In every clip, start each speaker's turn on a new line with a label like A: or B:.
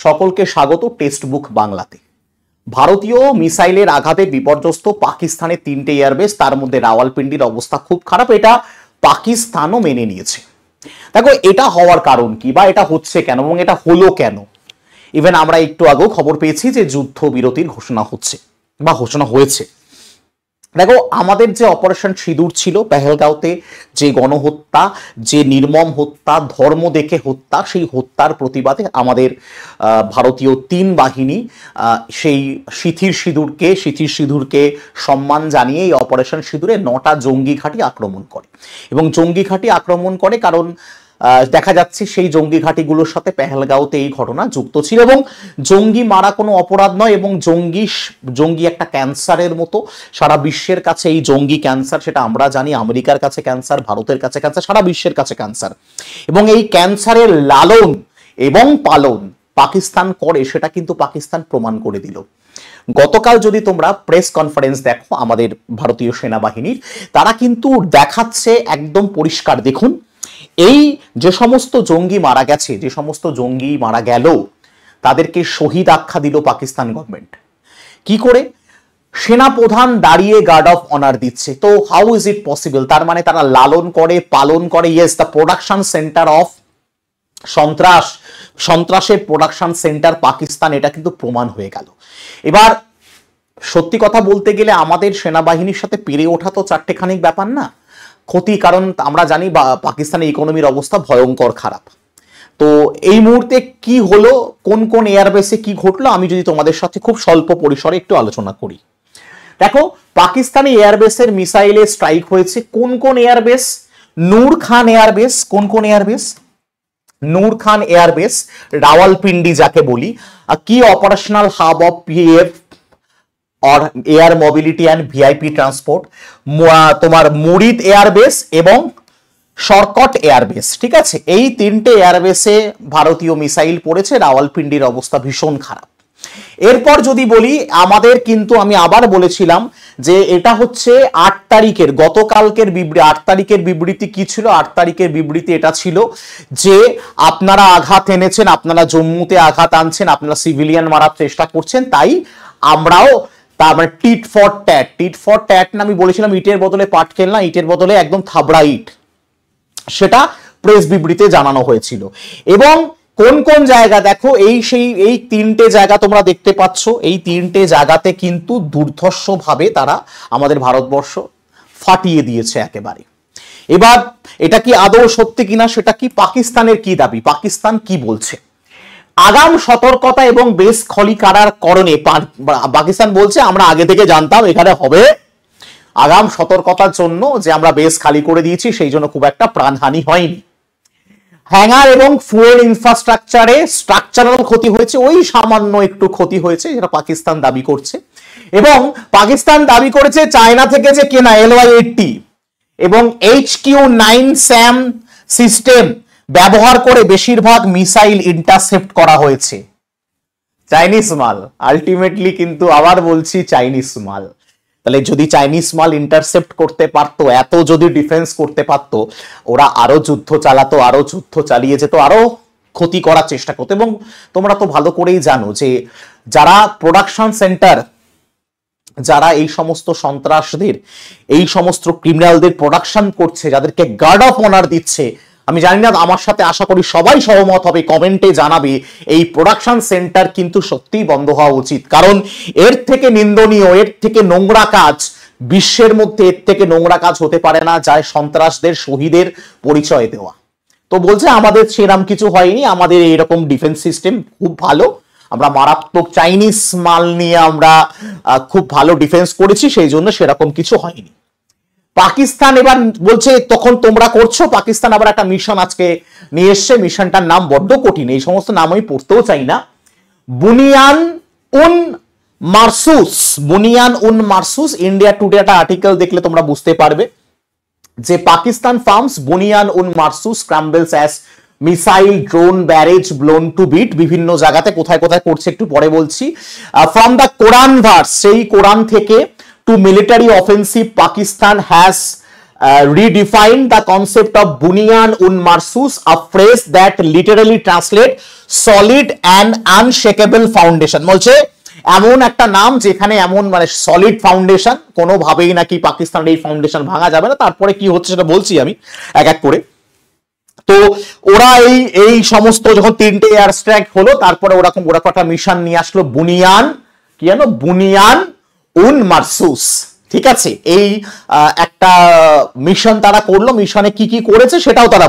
A: সকলকে স্বাগত text book বাংলাতে। ভারতীয় মিসাইলের আঘাতে বিপর্যস্ত পাকিস্তানের 3টে এয়ারবেস, তার মধ্যে রাওয়ালপিন্ডির অবস্থা খুব খারাপ। এটা পাকিস্তানও মেনে নিয়েছে। দেখো এটা হওয়ার কারণ কি, বা এটা হচ্ছে কেন এবং এটা হলো কেন। ইভেন আমরা একটু আগেও খবর পেয়েছি যে যুদ্ধবিরতির ঘোষণা হচ্ছে বা ঘোষণা হয়েছে। দেখো আমাদের যে অপারেশন সিঁদুর ছিল পেহেলগাঁওতে, যে গণহত্যা, যে নির্মম হত্যা, ধর্ম দেখে হত্যা, সেই হত্যার প্রতিবাদে আমাদের ভারতীয় 3 বাহিনী সেই শিথির সিঁদুরকে সম্মান জানিয়ে এই অপারেশন সিঁদুরে 9টা জঙ্গি ঘাঁটি আক্রমণ করে। এবং জঙ্গি ঘাঁটি আক্রমণ করে কারণ দেখা যাচ্ছে সেই জঙ্গি ঘাঁটিগুলোর সাথে পেহেলগাঁওতে এই ঘটনা যুক্ত ছিল। এবং জঙ্গি মারা কোনো অপরাধ নয়, এবং জঙ্গি একটা ক্যান্সারের মতো। সারা বিশ্বের কাছে এই জঙ্গি ক্যান্সার, সেটা আমরা জানি। আমেরিকার কাছে ক্যান্সার, ভারতের কাছে ক্যান্সার, সারা বিশ্বের কাছে ক্যান্সার। এবং এই ক্যান্সারের লালন এবং পালন পাকিস্তান করে, সেটা কিন্তু পাকিস্তান প্রমাণ করে দিল। গতকাল যদি তোমরা প্রেস কনফারেন্স দেখো আমাদের ভারতীয় সেনাবাহিনীর, তারা কিন্তু দেখাচ্ছে একদম পরিষ্কার। দেখুন এই যে সমস্ত জঙ্গি মারা গেছে, যে সমস্ত জঙ্গি মারা গেল, তাদেরকে শহীদ আখ্যা দিল পাকিস্তান গভর্নমেন্ট। কি করে? সেনাপ্রধান দাঁড়িয়ে গার্ড অফ অনার দিচ্ছে। তো হাউ ইজ ইট পসিবল? তার মানে তারা লালন করে, পালন করে। Yes, the production centre of সন্ত্রাসের প্রোডাকশন সেন্টার পাকিস্তান, এটা কিন্তু প্রমাণ হয়ে গেল। এবার সত্যি কথা বলতে গেলে আমাদের সেনাবাহিনীর সাথে পেরে ওঠা তো চারটেখানিক ব্যাপার না ক্ষতি, কারণ আমরা জানি পাকিস্তানের ইকোনমির অবস্থা ভয়ঙ্কর খারাপ। তো এই মুহূর্তে কি হলো, কোন কোন এয়ারবেসে কি ঘটলো, আমি যদি তোমাদের সাথে খুব স্বল্প পরিসরে একটু আলোচনা করি। দেখো পাকিস্তানি এয়ারবেসের মিসাইলে স্ট্রাইক হয়েছে। কোন কোন এয়ারবেস? নূর খান এয়ারবেস। কোন কোন এয়ারবেস? নূর খান এয়ারবেস, রাওয়ালপিন্ডি যাকে বলি, কি অপারেশনাল হাব অফ পিএফ और air mobility and VIP transport. তোমার মুরিদ এয়ারবেস এবং শরকট এয়ারবেস, ঠিক আছে। এই 3টে এয়ারবেসে ভারতীয় মিসাইল পড়েছে। রাওয়ালপিন্ডির অবস্থা ভীষণ খারাপ। এরপর যদি বলি, আমাদের কিন্তু আমি আবার বলেছিলাম যে এটা হচ্ছে 8 তারিখের, গতকালকের 8 তারিখের বিবৃতি কি ছিল? 8 তারিখের বিবৃতি এটা ছিল যে আপনারা আঘাত এনেছেন, আপনারা জম্মুতে আঘাত আনছেন, আপনারা সিভিলিয়ান মারার চেষ্টা করছেন, তাই আমরাও, তার মানে টিট ফর ট্যাট না, আমি বলেছিলাম ইটের বদলে পাট খেলনা, ইটের বদলে একদম থাবড়া ইট, সেটা প্রেস বিবৃতিতে জানানো হয়েছিল। এবং কোন কোন জায়গা দেখো, এই 3টে জায়গা তোমরা দেখতে পাচ্ছ। এই 3টে জায়গাতে কিন্তু দুর্ধর্ষভাবে তারা আমাদের ভারতবর্ষ ফাটিয়ে দিয়েছে একেবারে। এবার এটা কি আদৌ সত্যি কিনা, সেটা কি পাকিস্তানের কি দাবি, পাকিস্তান কি বলছে? আগাম সতর্কতা এবং বেস খালি করার কারণে পাকিস্তান বলছে আমরা আগে থেকে জানতাম এখানে হবে। আগাম সতর্কতার জন্য যে আমরা বেস খালি করে দিয়েছি, সেই জন্য খুব একটা প্রাণহানি হয়নি। হ্যাঙ্গার এবং ফুয়েল ইনফ্রাস্ট্রাকচারে স্ট্রাকচারাল ক্ষতি হয়েছে, ওই সামান্য একটু ক্ষতি হয়েছে, যেটা পাকিস্তান দাবি করছে। এবং পাকিস্তান দাবি করেছে চায়না থেকে যে কেনা LY-80 এবং HQ-9 SAM সিস্টেম ব্যবহার করে বেশিরভাগ মিসাইল ইন্টারসেপ্ট করা হয়েছে। চাইনিজ মাল, আলটিমেটলি কিন্তু আবার বলছি চাইনিজ মাল। তাহলে যদি চাইনিজ মাল ইন্টারসেপ্ট করতে পারতো, এত যদি ডিফেন্স করতে পারতো, ওরা আরো যুদ্ধ চালাতো, আরো যুদ্ধ চালিয়ে যেত, আরো ক্ষতি করার চেষ্টা করতো। এবং তোমরা তো ভালো করেই জানো যে যারা প্রোডাকশন সেন্টার, যারা এই সমস্ত সন্ত্রাসদের, এই সমস্ত ক্রিমিনালদের প্রোডাকশন করছে, যাদেরকে গার্ড অফ অনার দিচ্ছে, আমি জানি না, আমার সাথে আশা করি সবাই সহমত হবে, কমেন্টে জানাবে, এই প্রোডাকশন সেন্টার কিন্তু সত্যিই বন্ধ হওয়া উচিত। কারণ এর থেকে নিন্দনীয়, এর থেকে নোংরা কাজ বিশ্বের মধ্যে, এর থেকে নোংরা কাজ হতে পারে না, যায় সন্ত্রাসদের, শহীদের পরিচয় দেওয়া। তো বলছে আমাদের সেরাম কিছু হয়নি, আমাদের এইরকম ডিফেন্স সিস্টেম খুব ভালো, আমরা মারাত্মক চাইনিজ মাল নিয়ে আমরা খুব ভালো ডিফেন্স করেছি, সেই জন্য সেরকম কিছু হয়নি। পাকিস্তান এবার বলছে তখন তোমরা করছো। পাকিস্তান আবার একটা মিশন আজকে নিয়ে এসছে, মিশনটার নাম বড্ড কঠিন, এই সমস্ত নাম আমি পড়তেও চাই না। বুনিয়ান উন মারসুস। ইন্ডিয়া টুডে একটা আর্টিকেল দেখলে তোমরা বুঝতে পারবে যে Pakistan firms Bunyan un Marsoos scrambles as missile drone barrage blown to bit. বিভিন্ন জায়গাতে কোথায় কোথায় করছে একটু পরে বলছি। ফ্রম দ্য কোরআন ভার্স, সেই কোরআন থেকে, two military offensive Pakistan has redefined the concept of Bunyan un Marsus, a phrase that literally translate solid and unshakable foundation। বলছে এমন একটা নাম যেখানে এমন মানে সলিড ফাউন্ডেশন, কোনোভাবেই নাকি পাকিস্তানের এই ফাউন্ডেশন ভাঙা যাবে না। তারপরে কি হচ্ছে সেটা বলছি আমি এক এক করে। তো ওরা এই সমস্ত যখন 3টে এয়ার স্ট্রাইক হলো, তারপরে ওরকম একটা মিশন নিয়ে আসলো বুনিয়ান, কি জানো, বুনিয়ান উন মারসুস। ঠিক আছে, এই একটা মিশন তারা করলো। মিশনে কি কি করেছে সেটাও তারা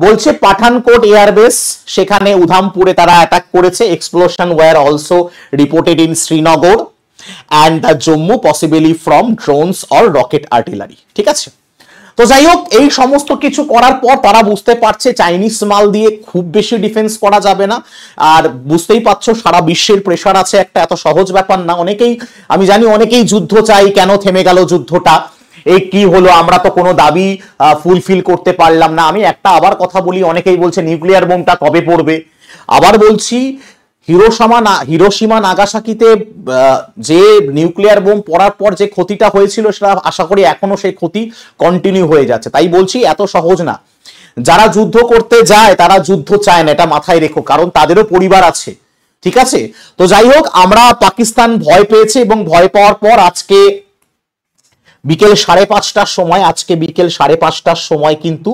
A: বলছে পাঠানকোট এয়ারবেস, সেখানে উধামপুরে তারা অ্যাটাক করেছে। Explosion were also reported in Srinagar and the Jammu, possibly from drones or rocket artillery. ঠিক আছে, তো যাই হোক, এই সমস্ত কিছু করার পর তারা বুঝতে পারছে চাইনিজ মাল দিয়ে খুব বেশি ডিফেন্স করা যাবে না। আর বুঝতেই পারছো সারা বিশ্বের প্রেশার আছে, একটা এত সহজ ব্যাপার না। অনেকেই, আমি জানি অনেকেই যুদ্ধ চাই, কেন থেমে গেল যুদ্ধটা, এই কি হলো, আমরা তো কোনো দাবি ফুলফিল করতে পারলাম না। আমি একটা আবার কথা বলি, অনেকেই বলছে নিউক্লিয়ার বোমটা কবে পড়বে। আবার বলছি, হিরোশিমা নাগাসাকিতে যে নিউক্লিয়ার বোম পড়ার পর যে ক্ষতিটা হয়েছিল, সেটা আশা করি এখনো সেই ক্ষতি কন্টিনিউ হয়ে যাচ্ছে। তাই বলছি এত সহজ না। যারা যুদ্ধ করতে যায় তারা যুদ্ধ চায় না, এটা মাথায় রেখো, কারণ তাদেরও পরিবার আছে। ঠিক আছে, তো যাই হোক, আমরা পাকিস্তান ভয় পেয়েছে এবং ভয় পাওয়ার পর আজকে বিকেল 5:30টার সময়, কিন্তু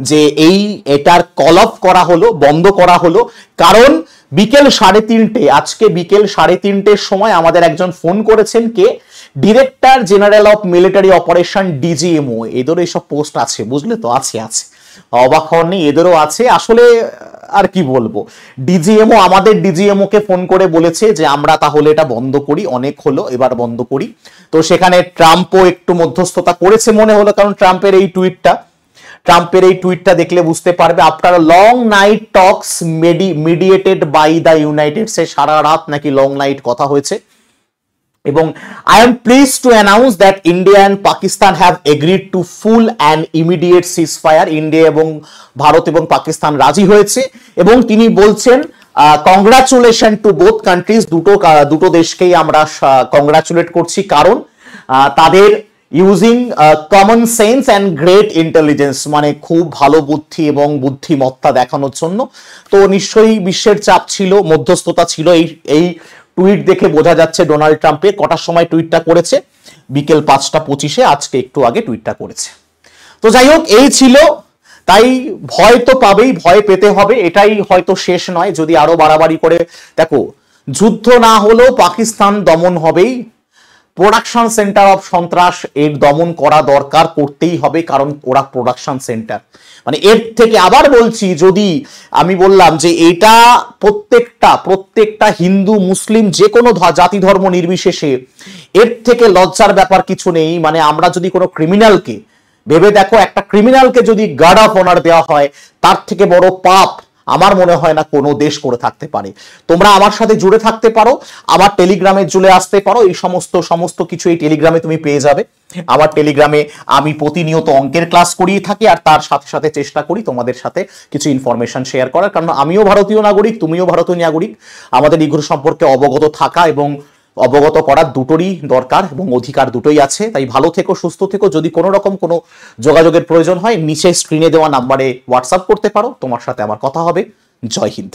A: যে এটার কল অফ করা হলো, বন্ধ করা হলো। কারণ বিকেল 3:30, আজকে বিকেল 3:30-র সময় আমাদের একজন ফোন করেছেন, কে, director general of military operation, DGMO. এদেরও এইসব পোস্ট আছে, বুঝলে তো, আছে অবাক হওয়ার নেই, এদেরও আছে। আসলে আর কি বলবো, ডিজিএমও, আমাদের ডিজিএমও কে ফোন করে বলেছে যে আমরা তাহলে এটা বন্ধ করি, অনেক হলো, এবার বন্ধ করি। তো সেখানে ট্রাম্পও একটু মধ্যস্থতা করেছে মনে হলো, কারণ ট্রাম্পের এই টুইটটা দেখলে বুঝতে পারবে। After long night talks mediated by the United States, সারা রাত নাকি লং নাইট কথা হয়েছে। এবং I am please to announce that India and Pakistan have agreed to full and immediate ceasefire. India এবং ভারত এবং পাকিস্তান রাজি হয়েছে। এবং তিনি বলছেন কংগ্রাচুলেশন টু বোথ কান্ট্রিজ, দুটো দেশকেই আমরা কংগ্রাচুলেট করছি, কারণ তাদের using common sense and great intelligence, মানে খুব ভালো বুদ্ধি এবং বুদ্ধিমত্তা দেখানোর জন্য। তো নিশ্চয়ই বিশ্বের চাপ ছিল, মধ্যস্থতা ছিল। এই টুইট দেখে বোঝা যাচ্ছে ডোনাল্ড ট্রাম্পের কটার সময় টুইটটা করেছে, বিকেল 5:25-এ, আজকে একটু আগে টুইটটা করেছে। তো যাই হোক, এই ছিল। তাই ভয় তো পাবেই, ভয় পেতে হবে, এটাই হয়তো শেষ নয়। যদি আরো বাড়াবাড়ি করে, দেখো, যুদ্ধ না হলেও পাকিস্তান দমন হবেই। প্রোডাকশন সেন্টার অফ সন্ত্রাস, এর দমন করা দরকার, করতেই হবে, কারণ ওরা প্রোডাকশন সেন্টার। মানে এর থেকে আবার বলছি, যদি আমি বললাম যে এটা প্রত্যেকটা হিন্দু মুসলিম যে কোনো জাতি ধর্ম নির্বিশেষে এর থেকে লজ্জার ব্যাপার কিছু নেই। মানে আমরা যদি কোনো ক্রিমিনালকে, ভেবে দেখো, একটা ক্রিমিনালকে যদি গার্ড অফ অনার দেওয়া হয়, তার থেকে বড় পাপ আমার মনে হয় না কোনো দেশ করে থাকতে পারে। তোমরা আমার সাথে জুড়ে থাকতে পারো, আমার টেলিগ্রামে চলে আসতে পারো, এই সমস্ত কিছু এই টেলিগ্রামে তুমি পেয়ে যাবে। আমার টেলিগ্রামে আমি প্রতিনিয়ত অঙ্কের ক্লাস করিয়ে থাকি, আর তার সাথে সাথে চেষ্টা করি তোমাদের সাথে কিছু ইনফরমেশন শেয়ার করার, কারণ আমিও ভারতীয় নাগরিক, তুমিও ভারতীয় নাগরিক। আমাদের এগুলো সম্পর্কে অবগত থাকা এবং অবগত করার দুটোরই দরকার এবং অধিকার দুটোই আছে। তাই ভালো থেকো, সুস্থ থেকো। যদি কোনো রকম কোনো যোগাযোগের প্রয়োজন হয়, নিচে স্ক্রিনে দেওয়া নাম্বারে হোয়াটসঅ্যাপ করতে পারো, তোমার সাথে আমার কথা হবে। জয় হিন্দ।